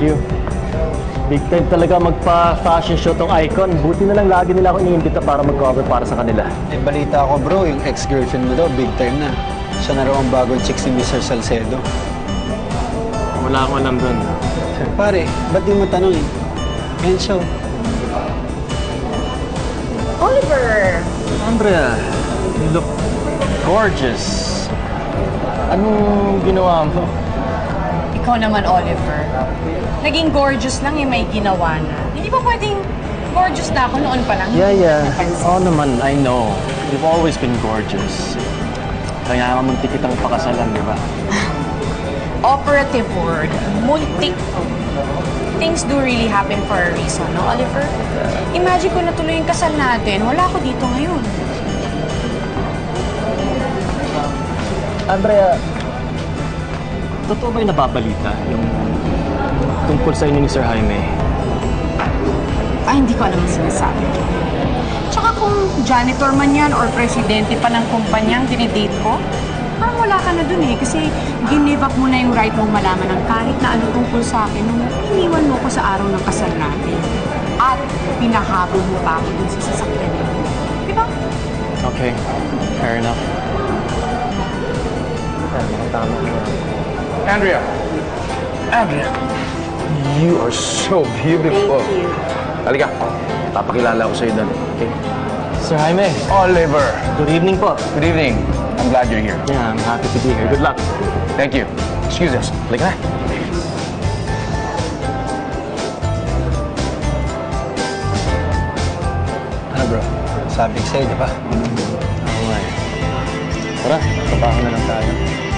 you. Big time talaga magpa-fashion show tong Icon. Buti na lang lagi nila ako iniimbita para mag-cover para sa kanila. Eh, balita ko bro, yung ex-girlfriend mo daw, big time na. Siya na raw ang bagong chick si Mr. Salcedo. Wala akong alam doon. Pare, ba't di mo tanongin? Yan siya. Oliver! Andrea, you look gorgeous. Anong ginawa mo? Ikaw naman, Oliver. Naging gorgeous lang yung may ginawa na. Hindi ba pwedeng gorgeous na ako noon pa lang? Yeah. Oo naman, I know. You've always been gorgeous. Kaya nga muntik kitang pakasalan, di ba? Operative word, multi. Things do really happen for a reason, no, Oliver? Imagine ko natuloy yung kasal natin. Wala ako dito ngayon. Andrea, totoo ba yung nababalita? Yung tungkol sa inyo ni Sir Jaime? Ay, hindi ko alam ang sinasabi. Tsaka kung janitor man yan or presidente pa ng kumpanyang dinidate ko, parang wala ka na dun eh. Kasi ginive up mo na yung right mong malaman ng kahit na ano tungkol sa akin nung iniwan mo ko sa araw ng kasal natin. At pinahabol mo pa ako dun sa sasakyan mo. Di ba? Okay, fair enough. Tama na. Andrea! Andrea! You are so beautiful. Thank you. Halika, papakilala ko sa'yo doon. Okay? Sir Jaime, Oliver! good evening po. Good evening. I'm glad you're here. Yeah, I'm happy to be here. Good luck. Thank you. Excuse us. Halika na. Ano bro? Sabi ko sa'yo, di ba? Oo nga eh. Tara, trabaho na lang tayo.